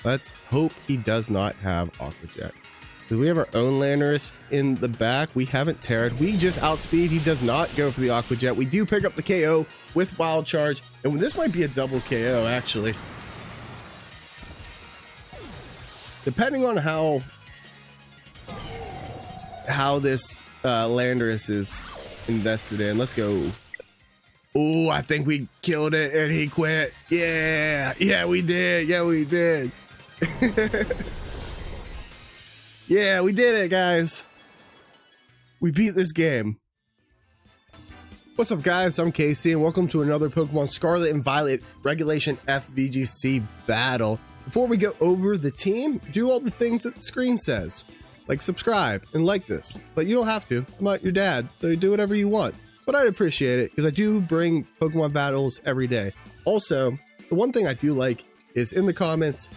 Let's hope he does not have Aqua Jet. We have our own Landorus in the back. We haven't Terra'd. We just outspeed. He does not go for the Aqua Jet. We do pick up the KO with Wild Charge. And this might be a double KO, actually. Depending on how this Landorus is invested in. Let's go. Oh, I think we killed it and he quit. Yeah, we did. Yeah, we did. Yeah, we did it, guys. We beat this game. What's up, guys? I'm Casey, and welcome to another Pokemon Scarlet and Violet Regulation F VGC battle. Before we go over the team, do all the things that the screen says. Like subscribe and like this, but you don't have to. I'm not your dad, so you do whatever you want. But I'd appreciate it because I do bring Pokemon battles every day. Also, the one thing I do like is in the comments,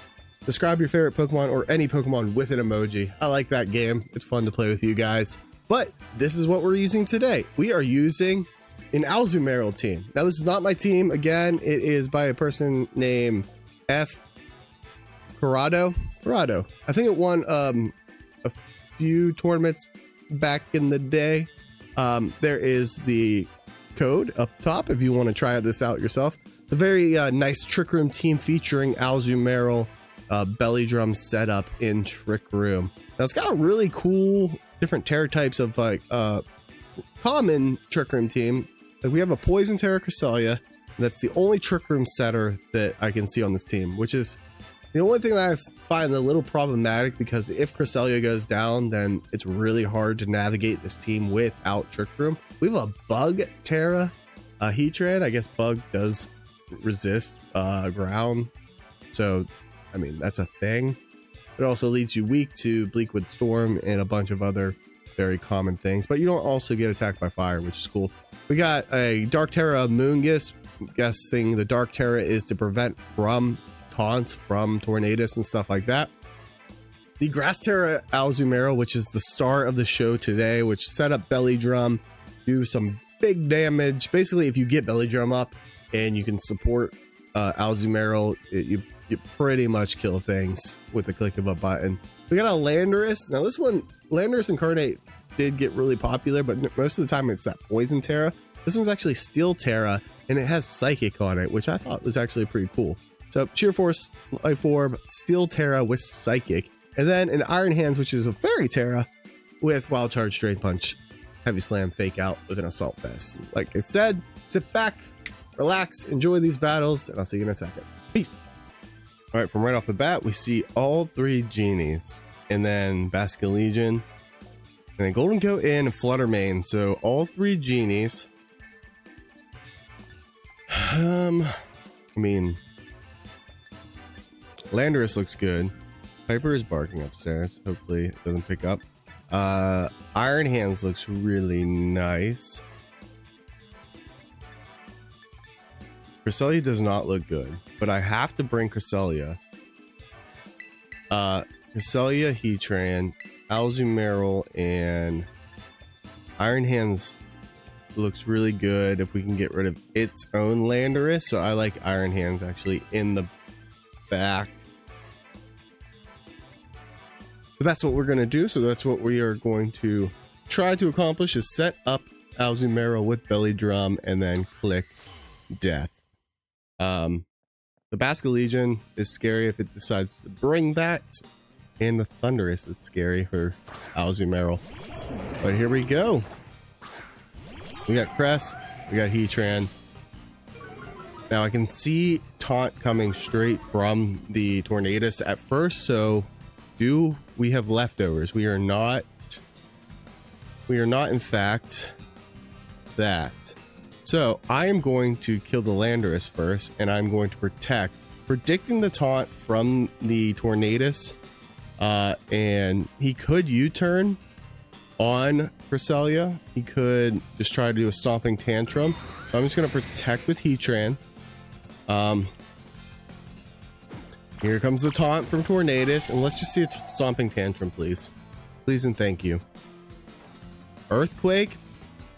describe your favorite Pokemon or any Pokemon with an emoji. I like that game. It's fun to play with you guys. But this is what we're using today. We are using an Azumarill team. Now, this is not my team. Again, it is by a person named F. Corrado. I think it won a few tournaments back in the day. There is the code up top if you want to try this out yourself. A very nice Trick Room team featuring Azumarill belly drum setup in Trick Room. Now it's got a really cool different Terra types of like common Trick Room team. Like we have a Poison Terra Cresselia, and that's the only Trick Room setter that I can see on this team, which is the only thing that I find a little problematic because if Cresselia goes down, then it's really hard to navigate this team without Trick Room. We have a Bug Terra Heatran. I guess Bug does resist ground, so I mean that's a thing. It also leaves you weak to Bleakwood Storm and a bunch of other very common things, but you don't also get attacked by fire, which is cool. We got a Dark Terra Moongus. I'm guessing the Dark Terra is to prevent from taunts from Tornadus and stuff like that. The Grass Terra Azumarill, which is the star of the show today, which set up belly drum, do some big damage. Basically, if you get belly drum up and you can support Azumarill, you pretty much kill things with the click of a button. We got a Landorus. Now this one, Landorus Incarnate did get really popular, but most of the time it's that Poison Terra. This one's actually Steel Terra, and it has Psychic on it, which I thought was actually pretty cool. So Cheer Force, Life Orb, Steel Terra with Psychic, and then an Iron Hands, which is a Fairy Terra with Wild Charge, Drain Punch, Heavy Slam, Fake Out with an Assault Vest. Like I said, sit back, relax, enjoy these battles, and I'll see you in a second. Peace. All right, from right off the bat, we see all three Genies, and then Basculegion, and then Golden Coat and Fluttermane. So all three Genies. I mean, Landorus looks good. Piper is barking upstairs. Hopefully it doesn't pick up. Iron Hands looks really nice. Cresselia does not look good, but I have to bring Cresselia. Cresselia, Heatran, Azumarill, and Iron Hands looks really good if we can get rid of its own Landorus. So I like Iron Hands actually in the back. So that's what we're going to do. So that's what we are going to try to accomplish, is set up Azumarill with belly drum and then click death. The Basculegion is scary if it decides to bring that, and the Thundurus is scary for Azumarill. But here we go. We got Crest, we got Heatran. Now I can see Taunt coming straight from the Tornadus at first, so do we have leftovers? We are not in fact that. So I am going to kill the Landorus first, and I'm going to predicting the taunt from the Tornadus, and he could U-turn on Cresselia. He could just try to do a Stomping Tantrum. So I'm just going to protect with Heatran. Here comes the taunt from Tornadus, and let's just see a Stomping Tantrum, please. Please and thank you. Earthquake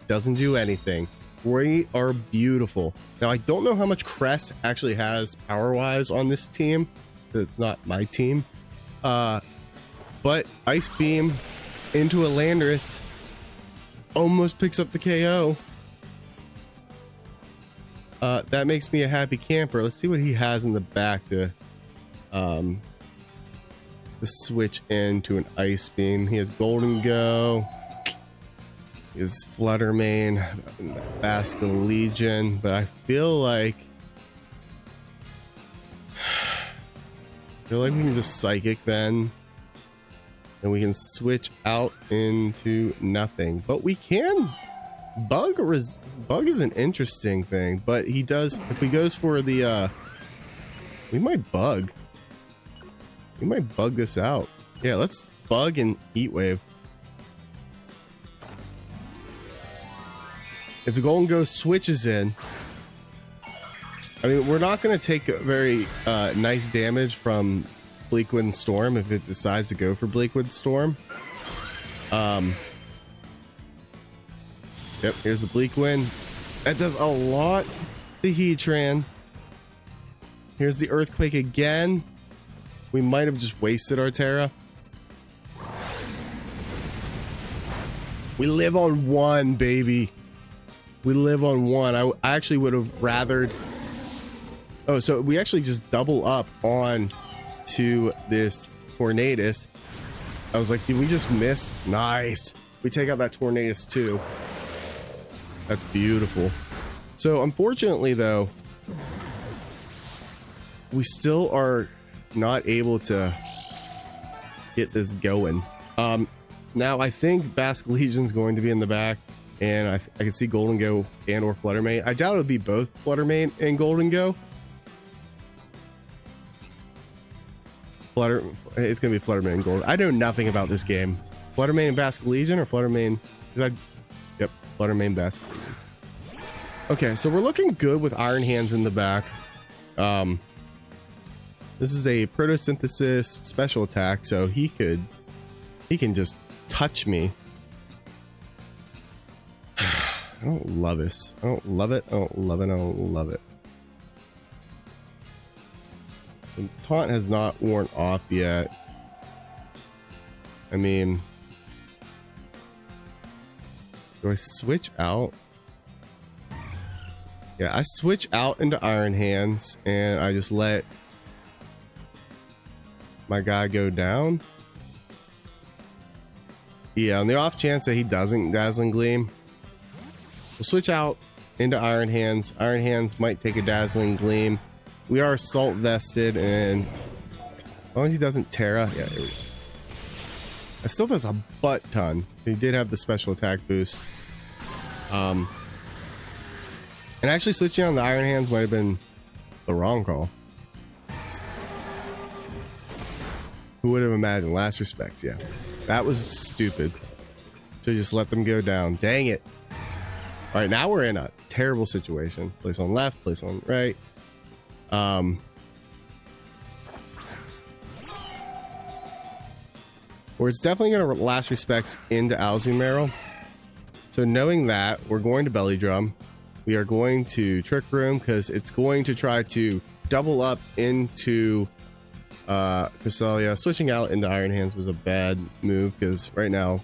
doesn't do anything. We are beautiful. Now I don't know how much Crest actually has power wise on this team. that it's not my team. But Ice Beam into a Landorus almost picks up the KO. That makes me a happy camper. Let's see what he has in the back to switch into an Ice Beam. He has Golden Go. He has Flutter Mane, Baskin Legion, but I feel like we can just Psychic then, and we can switch out into nothing. But we can Bug is an interesting thing, but he does, if he goes for the we might bug this out. Yeah, let's Bug and Heat Wave. If the Golden Ghost switches in, I mean, we're not going to take a very nice damage from Bleakwind Storm if it decides to go for Bleakwind Storm. Yep, here's the Bleakwind. That does a lot to Heatran. Here's the Earthquake again. We might have just wasted our Terra. We live on one, baby. We live on one. I actually would have rathered. Oh, so we actually just double up on to this Tornadus. I was like, did we just miss? Nice. We take out that Tornadus too. That's beautiful. So unfortunately though, we still are not able to get this going. Now I think Basque Legion's going to be in the back, and I can see Golden Go and or Flutter Mane. I doubt it would be both Flutter Mane and Golden Go. It's gonna be Flutter Mane and Golden. I know nothing about this game. Flutter Mane and Basque Legion, or Flutter Mane? Yep, Flutter Mane, Basque Legion. Okay, so we're looking good with Iron Hands in the back. This is a Protosynthesis special attack, so he can just touch me. I don't love this. I don't love it. I don't love it. I don't love it. The taunt has not worn off yet. I mean, do I switch out? Yeah, I switch out into Iron Hands and I just let my guy go down. Yeah, on the off chance that he doesn't Dazzling Gleam, we'll switch out into Iron Hands. Iron Hands might take a Dazzling Gleam. We are Assault vested, and as long as he doesn't Terra, yeah, here we go. It still does a butt ton. He did have the special attack boost. And actually switching on the Iron Hands might have been the wrong call. Who would have imagined? Last Respect, yeah. That was stupid. Should just let them go down. Dang it. All right, now we're in a terrible situation. Place on left, place on right. Where it's definitely going to Last Respects into Azumarill. So knowing that, we're going to Belly Drum. We are going to Trick Room because it's going to try to double up into Cresselia. Switching out into Iron Hands was a bad move because right now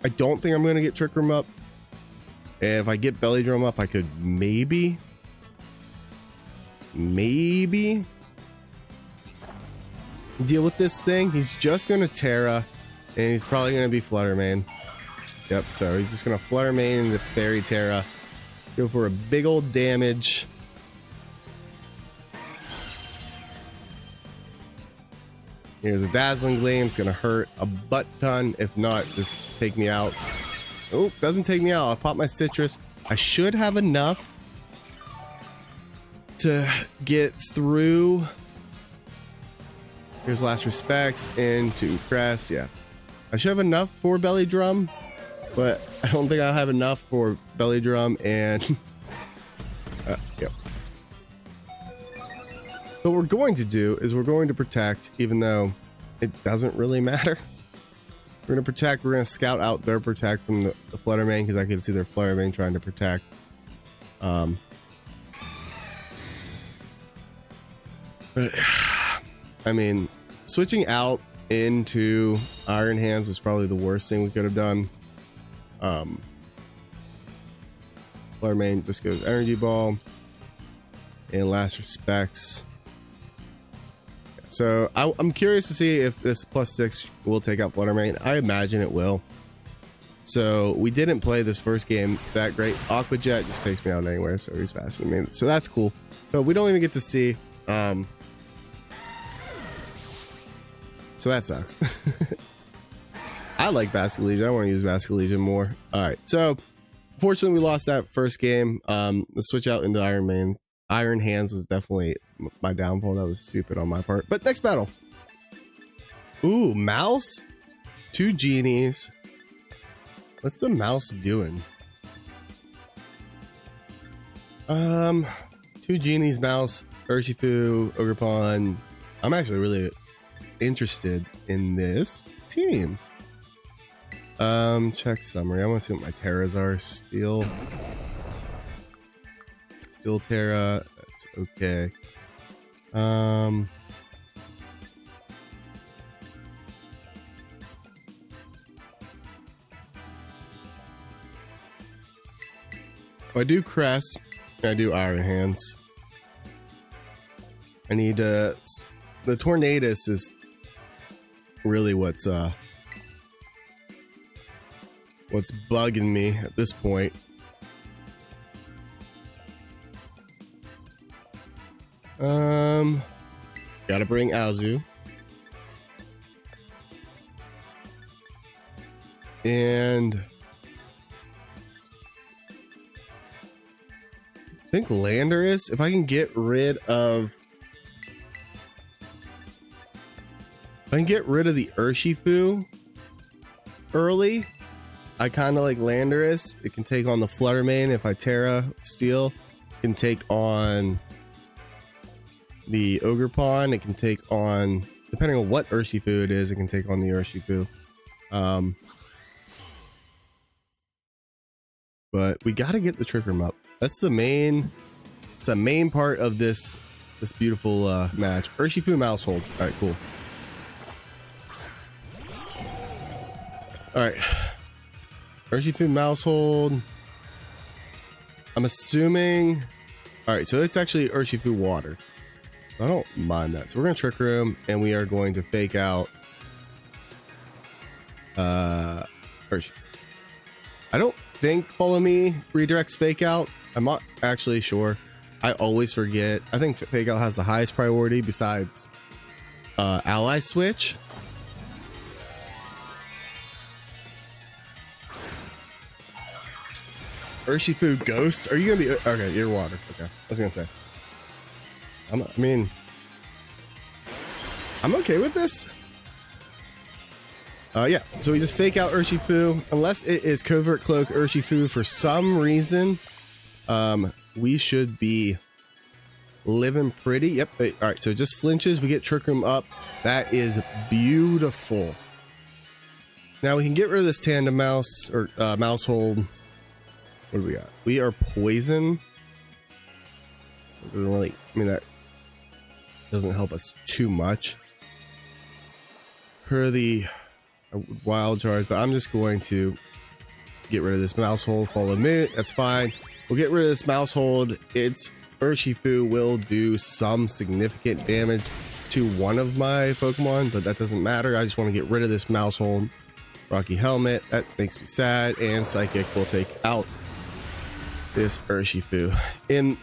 I don't think I'm going to get Trick Room up. And if I get Belly Drum up, I could maybe deal with this thing. He's just going to Terra, and he's probably going to be Flutter Mane. Yep, so he's just going to Flutter Mane into Fairy Terra. Go for a big old damage. Here's a Dazzling Gleam. It's going to hurt a butt ton. If not, just take me out. Oh, doesn't take me out. I'll pop my Citrus. I should have enough to get through. Here's Last Respects into Crest. Yeah, I should have enough for Belly Drum, but I don't think I'll have enough for Belly Drum and yep. What we're going to do is we're going to protect, even though it doesn't really matter. We're going to protect. We're going to scout out their protect from the Flutter Mane because I can see their Flutter Mane trying to protect. But I mean, switching out into Iron Hands was probably the worst thing we could have done. Flare main just goes Energy Ball. And last respects. So I'm curious to see if this +6 will take out Flutter Mane. I imagine it will. So we didn't play this first game that great. Aqua Jet just takes me out anywhere, so he's faster than me. So that's cool. But we don't even get to see. So that sucks. I like Basket Legion. I want to use Basket Legion more. All right. So unfortunately, we lost that first game. The switch out into Iron Hands was definitely my downfall. That was stupid on my part. But next battle. Ooh, Mouse. 2 Genies. What's the Mouse doing? 2 Genies, Mouse, Urshifu, Ogerpon. I'm actually really interested in this team. Check summary. I want to see what my Terras are. Steel Terra. That's okay. If I do Crest, I do Iron Hands. I need the Tornadus is really what's bugging me at this point. Gotta bring Azu. And I think Landorus, if I can get rid of the Urshifu early, I kind of like Landorus. It can take on the Flutter Mane. If I Terra Steel, it can take on the Ogerpon. It can take on, depending on what Urshifu it is, it can take on the Urshifu. But we got to get the Trick Room up. That's the main. It's the main part of this beautiful match. Urshifu Mouse Hold. All right, cool. All right, Urshifu Mouse Hold. I'm assuming. All right, so it's actually Urshifu Water. I don't mind that. So we're gonna Trick Room, and we are going to fake out Urshifu. I don't think Follow Me redirects Fake Out. I'm not actually sure. I always forget. I think Fake Out has the highest priority besides Ally Switch. Urshifu Ghost. Are you gonna be okay? You're water. Okay, I was gonna say. I mean, I'm okay with this. Yeah, so we just fake out Urshifu. Unless it is Covert Cloak Urshifu for some reason, we should be living pretty. Yep. All right, so it just flinches. We get Trick Room up. That is beautiful. Now we can get rid of this Tandem Mouse or Mouse Hold. What do we got? We are Poison. It doesn't really, I mean, that doesn't help us too much. Per the Wild Charge, but I'm just going to get rid of this Mouse Hold. Follow me. That's fine. We'll get rid of this Mouse Hold. Its Urshifu will do some significant damage to one of my Pokemon, but that doesn't matter. I just want to get rid of this Mouse Hold. Rocky Helmet. That makes me sad. And Psychic will take out this Urshifu. And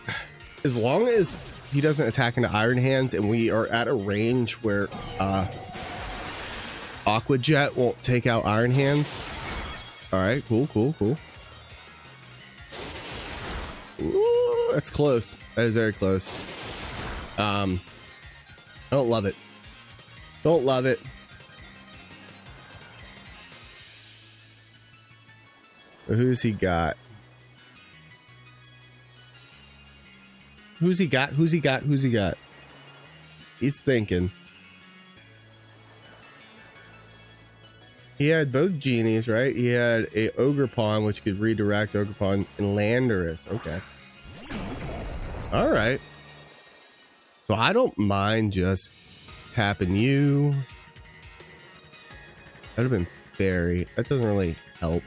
as long as he doesn't attack into Iron Hands and we are at a range where Aqua Jet won't take out Iron Hands. All right, cool. Ooh, that's close. That is very close. I don't love it. Don't love it. Who's he got? Who's he got? He's thinking. He had both Genies, right? He had a Ogerpon, which could redirect Ogerpon, and Landorus. Okay. All right. So I don't mind just tapping you. That would have been fairy. That doesn't really help.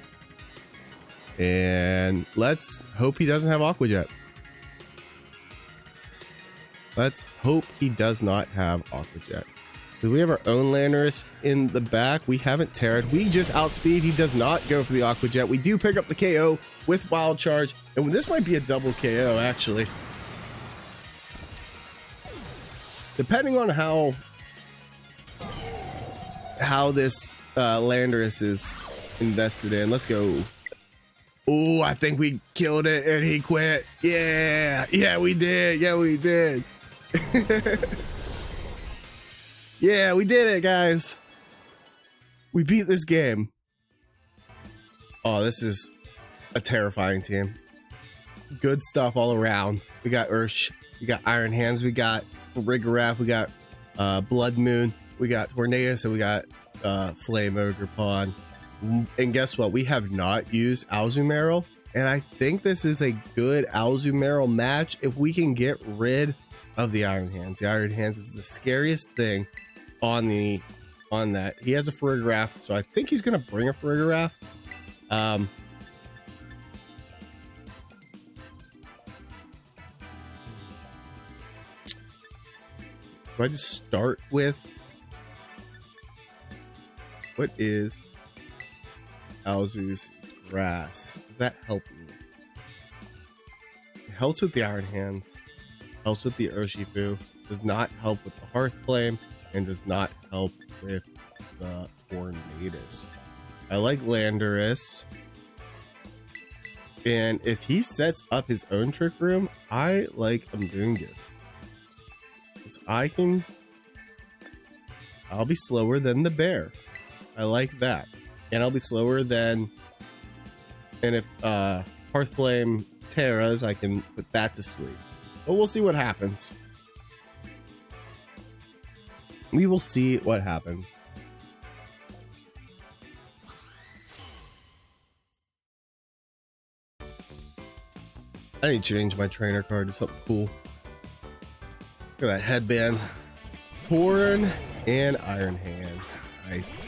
And let's hope he doesn't have Aqua Jet. Let's hope he does not have Aqua Jet. We have our own Landorus in the back. We haven't Terra'd. We just outspeed. He does not go for the Aqua Jet. We do pick up the KO with Wild Charge. And this might be a double KO, actually. Depending on how this Landorus is invested in. Let's go. Oh, I think we killed it and he quit. Yeah. Yeah, we did. Yeah, we did. Yeah, we did it, guys. We beat this game. Oh, this is a terrifying team. Good stuff all around. We got Ursh, we got Iron Hands, we got Rigarath, we got Blood Moon, we got Tornadus, and we got Flame Ogre Pawn. And guess what? We have not used Azumarill, and I think this is a good Azumarill match if we can get rid of the Iron Hands. The Iron Hands is the scariest thing on that. He has a Farigiraf, so I think he's gonna bring a Farigiraf. Do I just start with what is Alzu's grass? Does that help me? It helps with the Iron Hands, helps with the Urshifu, does not help with the Hearth Flame, and does not help with the Tornadus. I like Landorus, and if he sets up his own Trick Room, I like Amoonguss. I'll be slower than the bear. I like that. And I'll be slower than, and if Hearth Flame Terras, I can put that to sleep. But we'll see what happens. We will see what happens. I need to change my trainer card to something cool. Look at that headband. Torn and Iron Hand. Nice.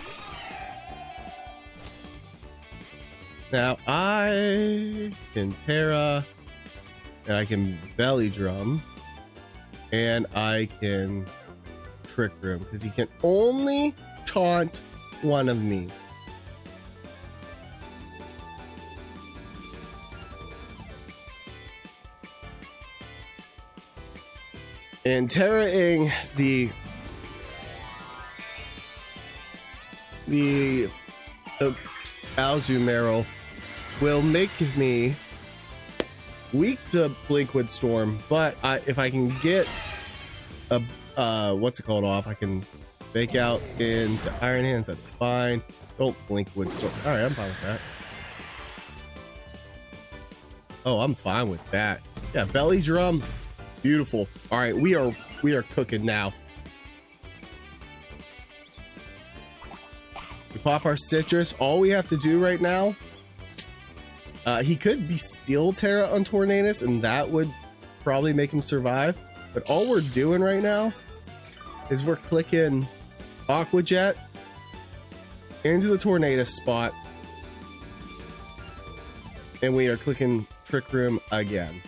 Now I can Terra, and I can Belly Drum, and I can Trick Room, because he can only taunt one of me. And Terra-ing the Azumarill will make me weak to Blinkwood Storm, but if I can get a what's it called off, I can fake out into Iron Hands. That's fine. Don't Blinkwood Storm. All right, I'm fine with that. Oh, I'm fine with that. Yeah, Belly Drum. Beautiful. All right, we are cooking now. We pop our citrus. All we have to do right now, he could be Steel Terra on Tornadus, and that would probably make him survive. But all we're doing right now is we're clicking Aqua Jet into the Tornadus spot, and we are clicking Trick Room again.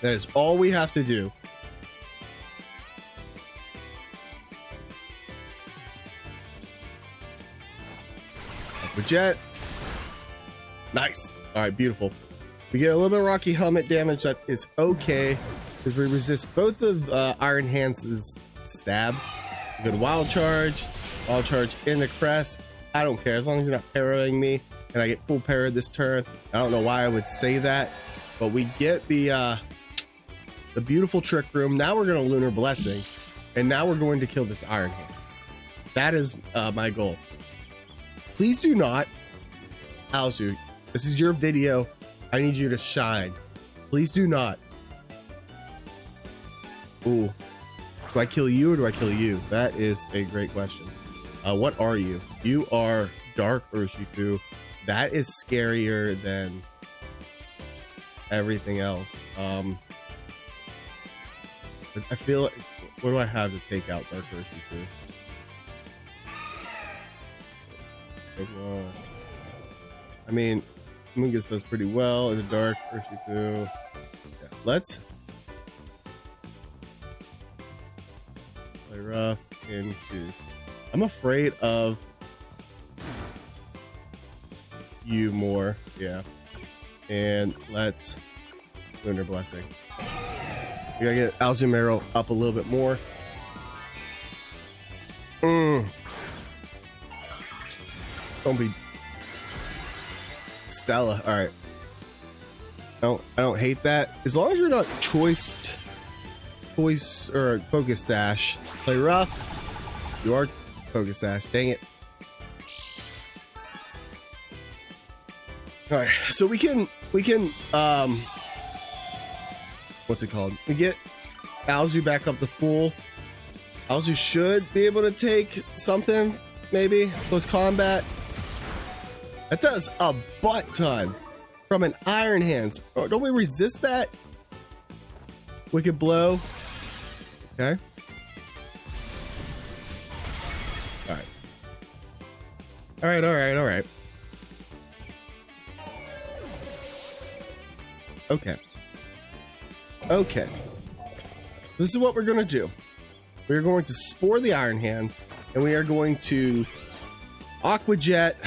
That is all we have to do. Aqua Jet. Nice. All right, beautiful. We get a little bit of Rocky Helmet damage. That is okay, because we resist both of Iron Hands' stabs. Good Wild Charge into Crest. I don't care, as long as you're not parrying me and I get full parry this turn. I don't know why I would say that, but we get the beautiful Trick Room. Now we're going to Lunar Blessing, and now we're going to kill this Iron Hands. That is my goal. Please do not, Alzu, this is your video. I need you to shine. Please do not. Ooh. Do I kill you or do I kill you? That is a great question. What are you? You are Dark Urshifu. That is scarier than everything else. I feel like, what do I have to take out Dark Urshifu? I mean, Mungus does pretty well in the Dark Urshifu. Yeah, let's play rough into. I'm afraid of you more, yeah. And let's Lunar Blessing. We gotta get Azumarill up a little bit more. Don't be Stella. All right. I don't hate that. As long as you're not choice or Focus Sash. Play rough. You are Focus Sash. Dang it. All right. So we can what's it called? We get Alzu back up to full. Alzu should be able to take something, maybe close combat. That does a butt ton from an Iron Hands. Oh, don't we resist that? Wicked Blow. Okay. All right. All right. All right. All right. Okay. Okay. This is what we're going to do. We're going to Spore the Iron Hands, and we are going to Aqua Jet.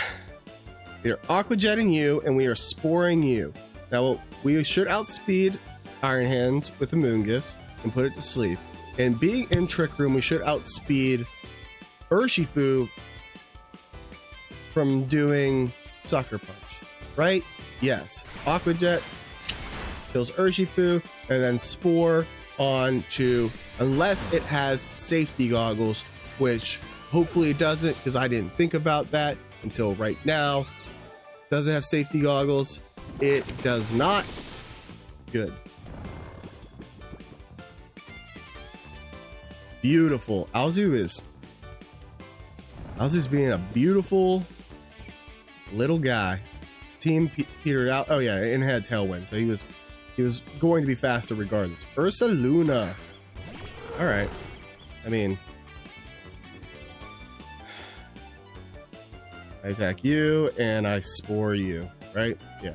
We are Aqua Jetting you, and we are Sporing you. Now, we should outspeed Iron Hands with the Moongus and put it to sleep. And being in Trick Room, we should outspeed Urshifu from doing Sucker Punch, right? Yes. Aqua Jet kills Urshifu, and then Spore on to, unless it has safety goggles, which hopefully it doesn't, because I didn't think about that until right now. Does it have safety goggles? It does not. Good. Beautiful. Alzu's being a beautiful little guy. His team petered out. Oh yeah, and had Tailwind, so he was going to be faster regardless. Ursaluna. All right. I mean, I attack you and I Spore you, right? Yeah.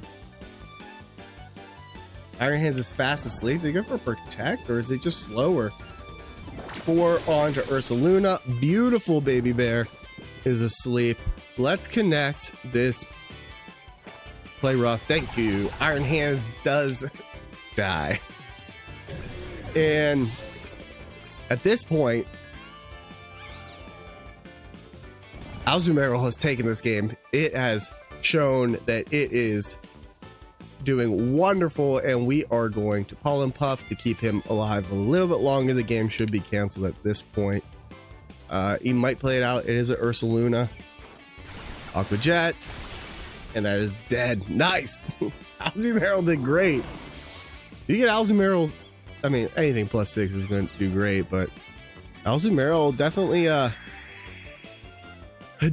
Iron Hands is fast asleep. Do you go for Protect, or is it just slower? 4 on to Ursaluna. Beautiful baby bear is asleep. Let's connect this. Play rough. Thank you. Iron Hands does die. And at this point, Azumarill has taken this game. It has shown that it is doing wonderful, and we are going to Pollen Puff to keep him alive a little bit longer. The game should be canceled at this point. He might play it out. It is an Ursaluna. Aqua Jet. And that is dead. Nice. Azumarill did great. You get Azumarill's, I mean, anything +6 is going to do great, but Azumarill definitely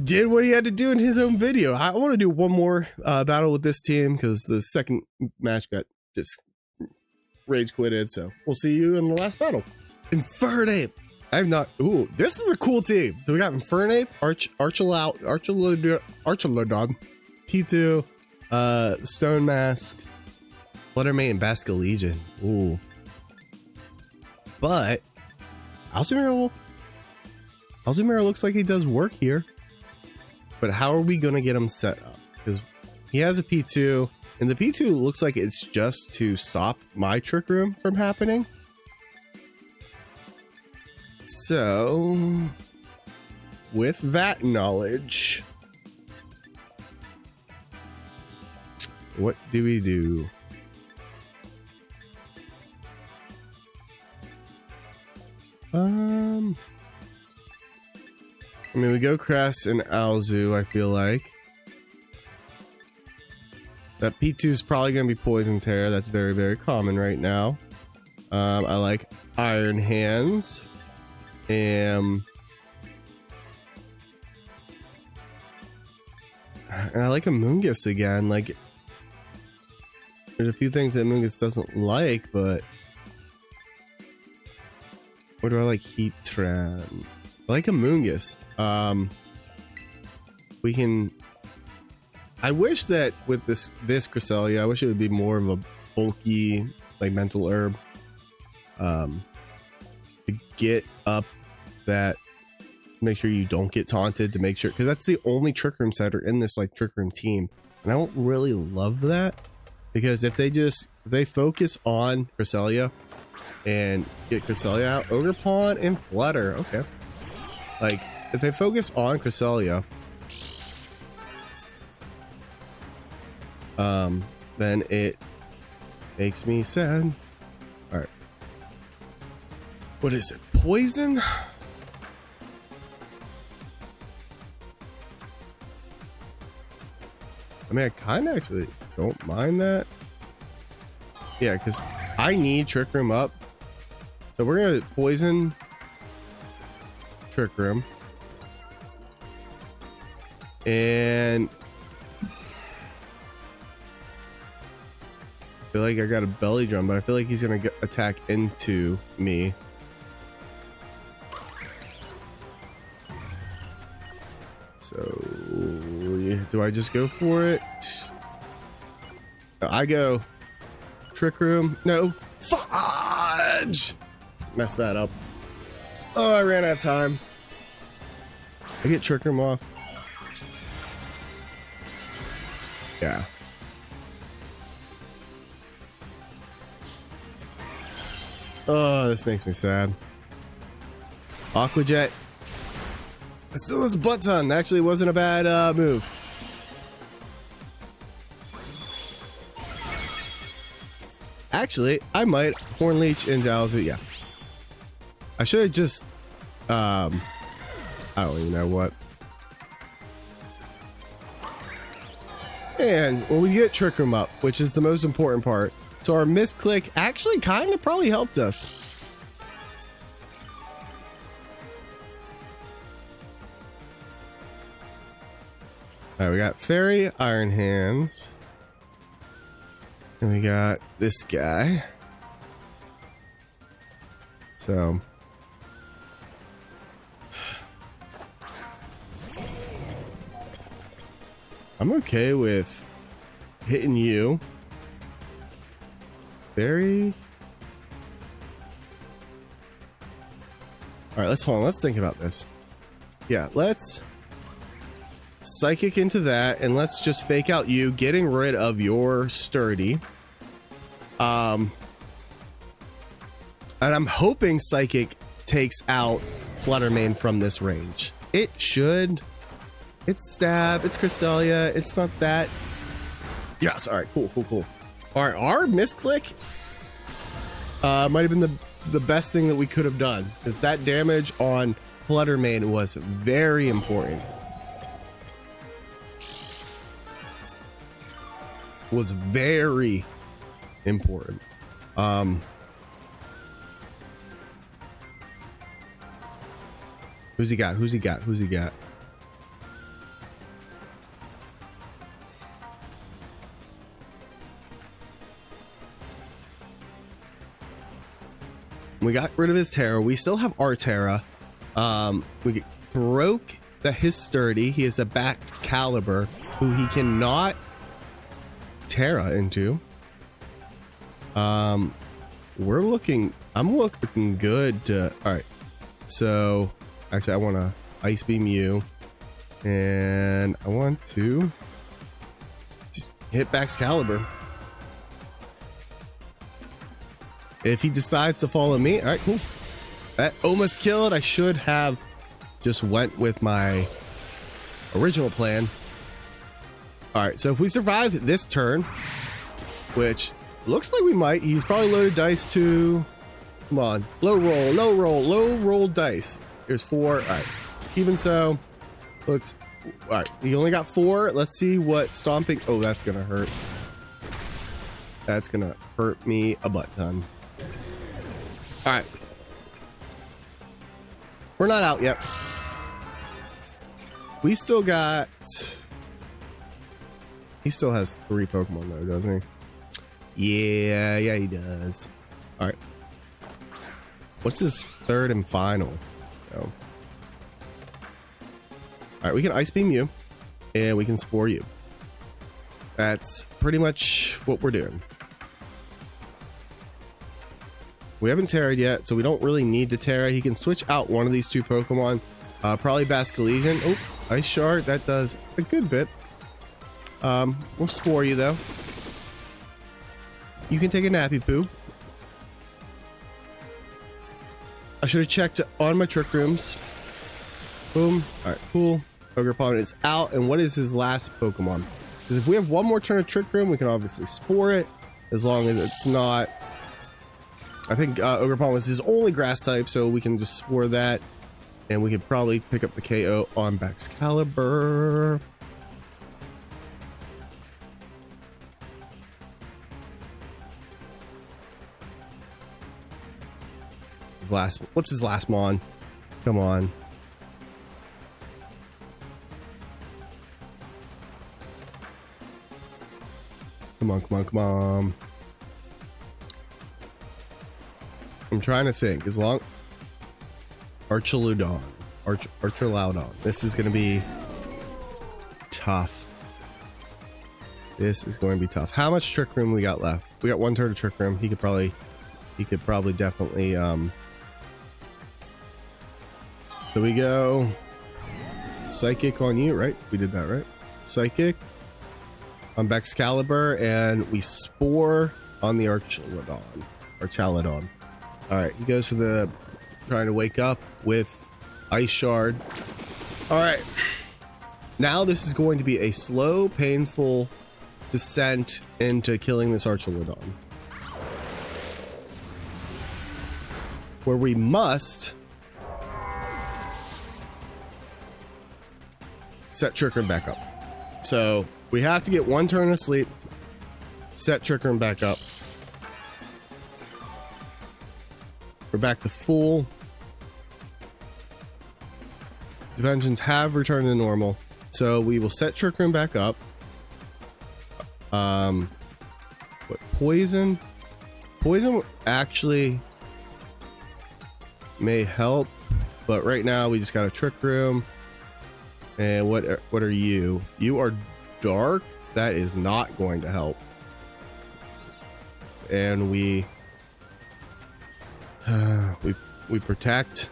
did what he had to do in his own video. I want to do one more battle with this team because the second match got just rage quitted. So we'll see you in the last battle. Infernape. I'm not. Ooh, this is a cool team. So we got Infernape, Archaludon, P2, Stone Mask, Fluttermane, and Basculegion. Ooh. But Azumarill looks like he does work here. But how are we going to get him set up? Because he has a P2, and the P2 looks like it's just to stop my Trick Room from happening. So, with that knowledge, what do we do? I mean, we go Crest and Alzu, I feel like. That P2 is probably going to be Poison Terror. That's very, very common right now. I like Iron Hands. And I like a Moongus again. Like, there's a few things that Moongus doesn't like, but What do I like? Heatran. I like Amoonguss. We can. I wish that with this Cresselia, I wish it would be more of a bulky, like mental herb. To get up that, make sure you don't get taunted, to make sure, because that's the only Trick Rooms that are in this like Trick Room team, and I don't really love that, because if they focus on Cresselia and get Cresselia out, Ogerpon and Flutter, okay, like if they focus on Cresselia, then it makes me sad. All right, what is it? Poison? I mean, I kind of actually don't mind that. Yeah, because I need Trick Room up. So we're going to poison Trick Room. And I feel like I got a belly drum, but I feel like he's going to attack into me. So do I just go for it? I go Trick Room. No, fudge. Messed that up. Oh, I ran out of time. I get Trick Room off. Yeah. Oh, this makes me sad. Aqua Jet. It still has a butt ton. Actually, wasn't a bad move. Actually, I might Horn Leech into Alzu. Yeah. I should have just I don't even know what. And when we get Trick Room up, which is the most important part, so our misclick actually kind of probably helped us. All right, we got Fairy, Iron Hands, and we got this guy. So I'm okay with hitting you. Fairy. All right, let's hold on. Let's think about this. Yeah, let's Psychic into that, and let's just fake out you, getting rid of your Sturdy. And I'm hoping Psychic takes out Fluttermane from this range. It should. It's Stab, it's Cresselia, it's not that. Yes, all right, cool. All right, our misclick might have been the best thing that we could have done, because that damage on Fluttermane was very important. Was very important. Who's he got? We got rid of his Terra. We still have our Terra. We broke his Sturdy. He has a Baxcalibur who he cannot Terra into. I'm looking good to, all right, so actually I want to Ice Beam you, and I want to just hit Baxcalibur. If he decides to follow me, all right, cool. That almost killed. I should have just went with my original plan. All right, so if we survive this turn, which looks like we might, he's probably loaded dice to, come on, low roll dice. Here's 4. All right, even so, looks, all right, he only got 4. Let's see what stomping, oh, that's gonna hurt. That's gonna hurt me a butt ton. All right, we're not out yet. We still got, he still has 3 Pokemon though, doesn't he? Yeah, he does. All right. What's his third and final? Oh. All right, we can Ice Beam you, and we can Spore you. That's pretty much what we're doing. We haven't Terra'd yet, so we don't really need to Terra. He can switch out one of these two Pokemon. Probably Basculegion. Oh, Ice Shard. That does a good bit. We'll Spore you, though. You can take a nappy poo. I should have checked on my Trick Rooms. Boom. All right, cool. Ogerpon is out. And what is his last Pokemon? Because if we have one more turn of Trick Room, we can obviously Spore it. As long as it's not... I think Ogerpon was his only grass type, so we can just Spore that. And we could probably pick up the KO on Baxcalibur. What's his last mon? Come on. Come on, come on, come on. I'm trying to think. As long... Archaludon. Archaludon. This is going to be tough. This is going to be tough. How much Trick Room we got left? We got one turn of Trick Room. He could probably definitely so we go Psychic on you, right? We did that, right? Psychic on Baxcalibur, and we Spore on the Archaludon. All right, he goes for the trying to wake up with Ice Shard. All right, now this is going to be a slow, painful descent into killing this Archaludon, where we must set Trick Room back up. So we have to get one turn of sleep, set Trick Room back up. We're back to full. Dimensions have returned to normal. So we will set Trick Room back up. What, poison? Poison actually may help, but right now we just got a Trick Room. And what are you? You are dark. That is not going to help. And we protect.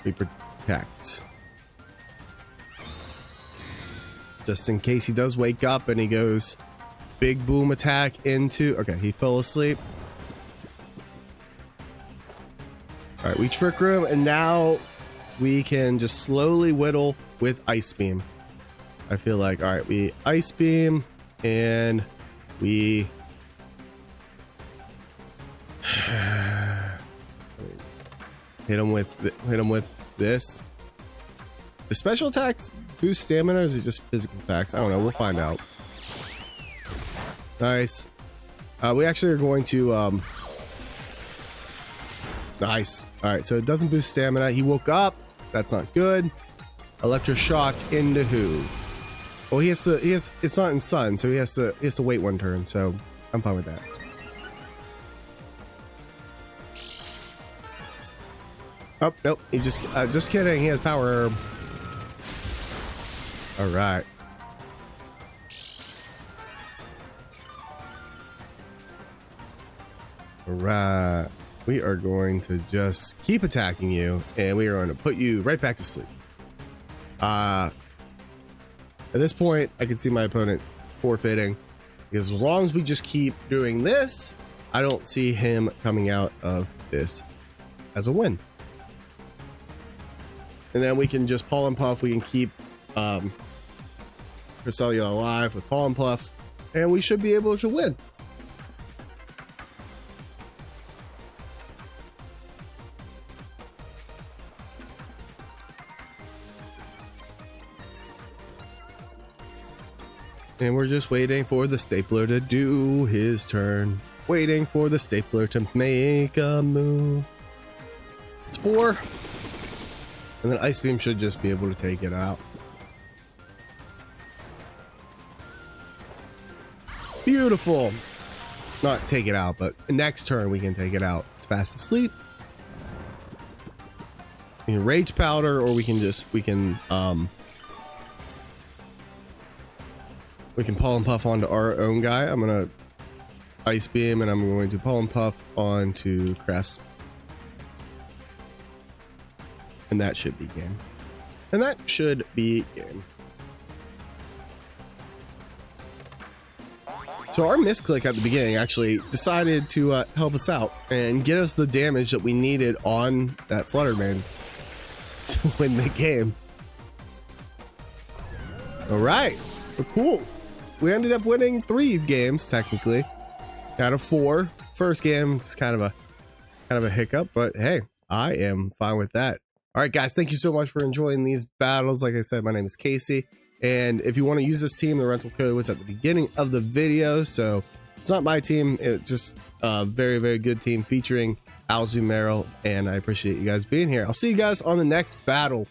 We protect. Just in case he does wake up and he goes big boom attack into... Okay, he fell asleep. All right, we Trick Room, and now we can just slowly whittle with Ice Beam. I feel like, all right, we Ice Beam, and we hit him with this. The special attacks boost stamina, or is it just physical attacks? I don't know. We'll find out. Nice. We actually are going to nice. All right, so it doesn't boost stamina. He woke up. That's not good. Electroshock into who? Well, it's not in Sun, so he has to wait one turn, so I'm fine with that. Oh, nope. He just kidding. He has Power Herb. All right. All right. We are going to just keep attacking you, and we are going to put you right back to sleep. At this point, I can see my opponent forfeiting, because as long as we just keep doing this, I don't see him coming out of this as a win. And then we can just Pollen Puff. We can keep Cresselia alive with Pollen Puff, and we should be able to win. And we're just waiting for the stapler to do his turn. Waiting for the stapler to make a move. Spore. And then Ice Beam should just be able to take it out. Beautiful. Not take it out, but next turn we can take it out. It's fast asleep. rage powder, or we can pull and puff onto our own guy. I'm gonna ice beam, and I'm going to pull and puff onto Crest, and that should be game. And that should be game. So our misclick at the beginning actually decided to help us out and get us the damage that we needed on that Flutterman to win the game. All right, well, cool. We ended up winning 3 games technically out of 4. First game is kind of a hiccup, but hey, I am fine with that. All right, guys, thank you so much for enjoying these battles. Like I said, my name is Casey. And if you want to use this team, the rental code was at the beginning of the video. So it's not my team. It's just a very, very good team featuring Azumarill. And I appreciate you guys being here. I'll see you guys on the next battle.